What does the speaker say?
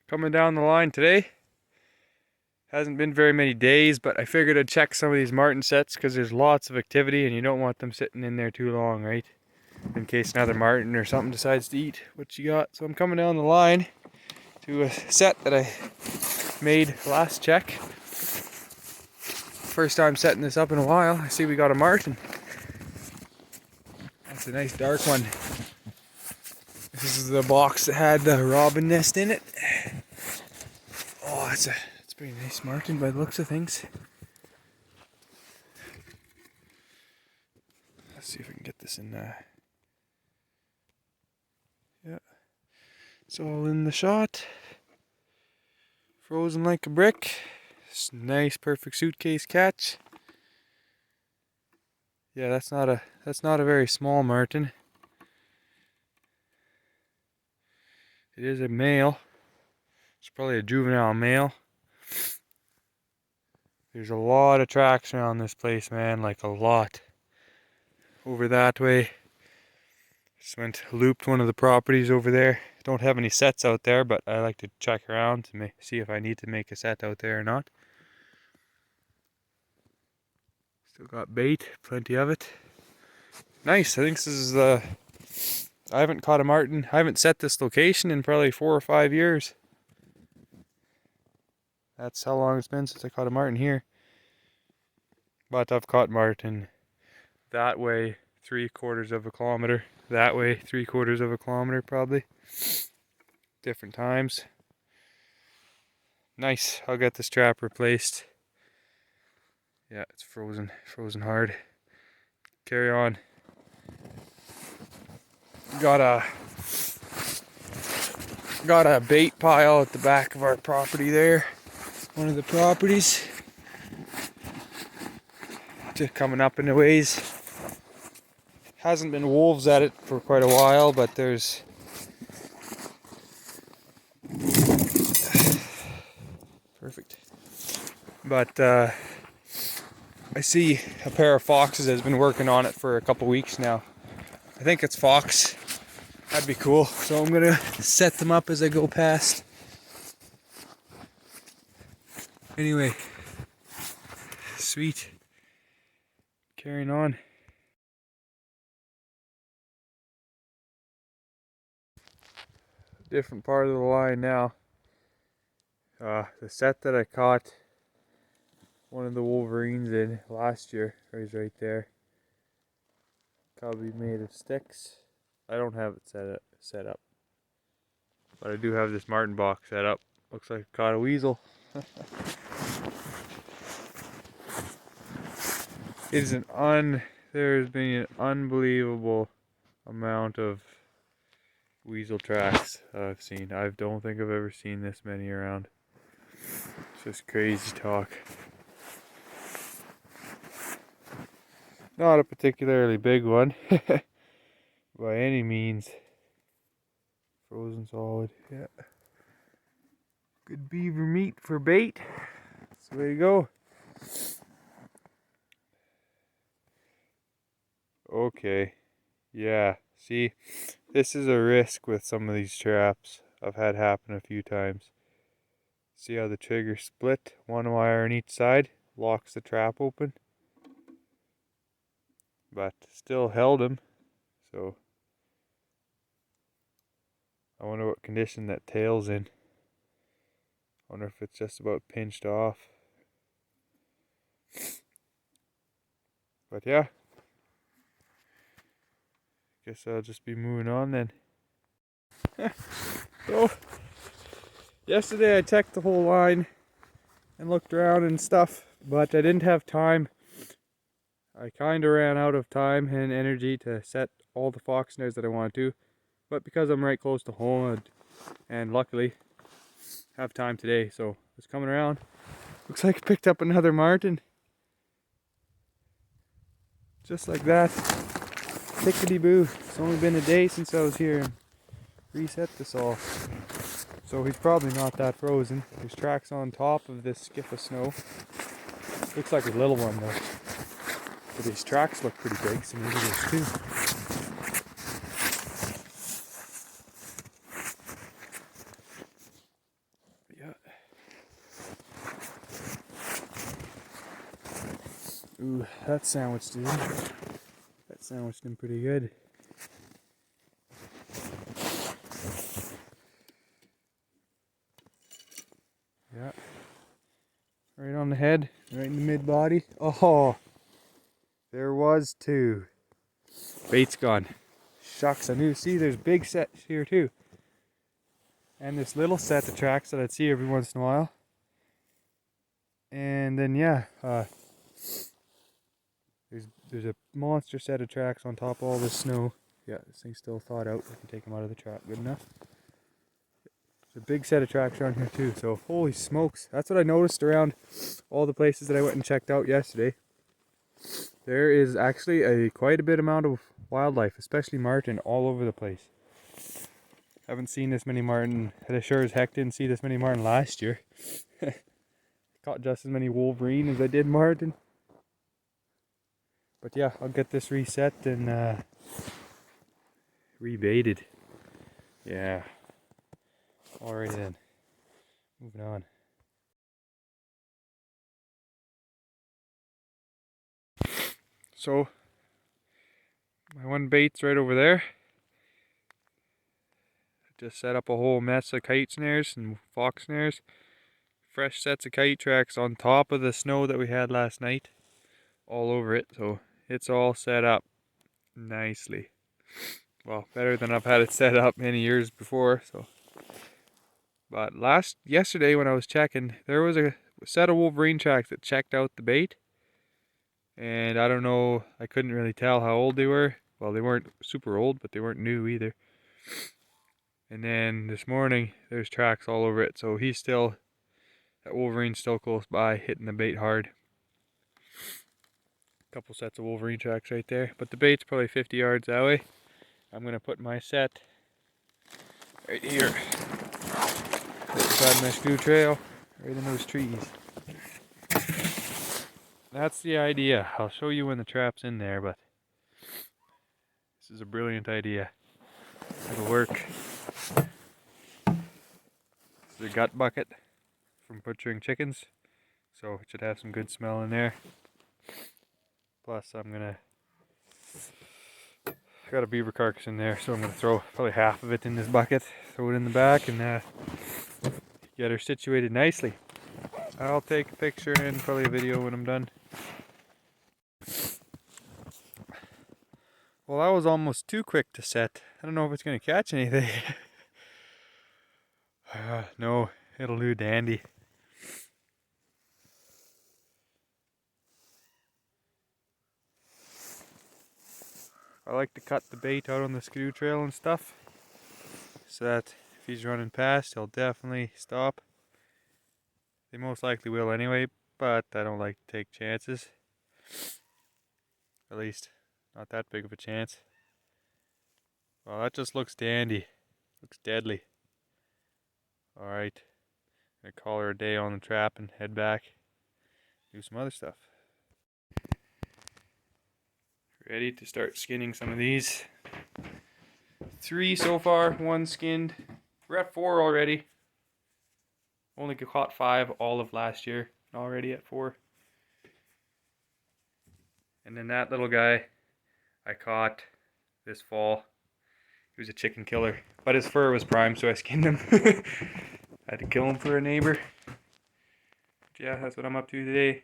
Coming down the line today. Hasn't been very many days, but I figured I'd check some of these marten sets because there's lots of activity and you don't want them sitting in there too long, right? In case another marten or something decides to eat what you got. So I'm coming down the line to a set that I made last check. First time setting this up in a while. I see we got a marten. That's a nice dark one. This is the box that had the robin nest in it. Oh, it's a pretty nice marten by the looks of things. Let's see if we can get this in there. Yeah, it's all in the shot. Frozen like a brick. Nice, perfect suitcase catch. Yeah, that's not a very small marten. It is a male. It's probably a juvenile male. There's a lot of tracks around this place, man, like a lot. Over that way. Just looped one of the properties over there. Don't have any sets out there, but I like to check around to see if I need to make a set out there or not. Still got bait, plenty of it. Nice, I think this is I haven't caught a marten. I haven't set this location in probably 4 or 5 years. That's how long it's been since I caught a marten here. But I've caught marten that way 3/4 of a kilometer. That way 3/4 of a kilometer probably. Different times. Nice, I'll get this trap replaced. Yeah, it's frozen hard. Carry on. Got a bait pile at the back of our property there. One of the properties. Just coming up in a ways. Hasn't been wolves at it for quite a while, but there's perfect. But I see a pair of foxes that's been working on it for a couple weeks now. I think it's fox. That'd be cool. So I'm gonna set them up as I go past. Anyway, sweet. Carrying on. Different part of the line now. The set that I caught one of the wolverines in last year is right there. Probably made of sticks. I don't have it set up. But I do have this marten box set up. Looks like I caught a weasel. There's been an unbelievable amount of weasel tracks I've seen. I don't think I've ever seen this many around. It's just crazy talk. Not a particularly big one by any means. Frozen solid, yeah. Good beaver meat for bait. That's the way to go. Okay, yeah, see, this is a risk with some of these traps. I've had happen a few times. See how the trigger split, one wire on each side, locks the trap open. But still held him, so I wonder what condition that tail's in. Wonder if it's just about pinched off. But yeah, guess I'll just be moving on then. So, yesterday I checked the whole line and looked around and stuff, but I didn't have time. I kind of ran out of time and energy to set all the fox snares that I wanted to, but because I'm right close to home and luckily have time today, so it's coming around. Looks like I picked up another marten. Just like that. Tickety-boo. It's only been a day since I was here and reset this all. So he's probably not that frozen. There's tracks on top of this skip of snow. Looks like a little one though. But these tracks look pretty big, so maybe there's two. Ooh, that sandwiched in. That sandwiched in pretty good. Yeah. Right on the head, right in the mid body. Oh, there was two. Bait's gone. Shucks, I knew. See, there's big sets here too. And this little set of tracks that I'd see every once in a while. And then yeah, there's a monster set of tracks on top of all this snow. Yeah, this thing's still thawed out. I can take them out of the trap. Good enough. There's a big set of tracks around here too. So holy smokes, that's what I noticed around all the places that I went and checked out yesterday. There is actually quite a bit amount of wildlife, especially marten, all over the place. Haven't seen this many marten. I sure as heck didn't see this many marten last year. Caught just as many wolverine as I did marten. But yeah, I'll get this reset and rebaited. Yeah. Alright then. Moving on. So, my one bait's right over there. Just set up a whole mess of kite snares and fox snares. Fresh sets of kite tracks on top of the snow that we had last night. All over it, so it's all set up nicely. Well, better than I've had it set up many years before, so. But yesterday when I was checking, there was a set of wolverine tracks that checked out the bait. And I don't know, I couldn't really tell how old they were. Well, they weren't super old, but they weren't new either. And then this morning, there's tracks all over it. So that wolverine's still close by, hitting the bait hard. A couple sets of wolverine tracks right there. But the bait's probably 50 yards that way. I'm going to put my set right here. Beside my screw trail, right in those trees. That's the idea. I'll show you when the trap's in there, but this is a brilliant idea. It'll work. This is a gut bucket from butchering chickens, so it should have some good smell in there. Plus I got a beaver carcass in there, so I'm gonna throw probably half of it in this bucket, throw it in the back, and get her situated nicely. I'll take a picture and probably a video when I'm done. Well, that was almost too quick to set. I don't know if it's gonna catch anything. No, it'll do dandy. I like to cut the bait out on the screw trail and stuff, so that if he's running past, he'll definitely stop. They most likely will anyway, but I don't like to take chances. At least, not that big of a chance. Well, that just looks dandy. Looks deadly. Alright, I'm gonna call her a day on the trap and head back. Do some other stuff. Ready to start skinning some of these. 3 so far, 1 skinned. We're at 4 already. Only caught 5 all of last year, already at 4. And then that little guy I caught this fall. He was a chicken killer, but his fur was prime, so I skinned him. I had to kill him for a neighbor. But yeah, that's what I'm up to today.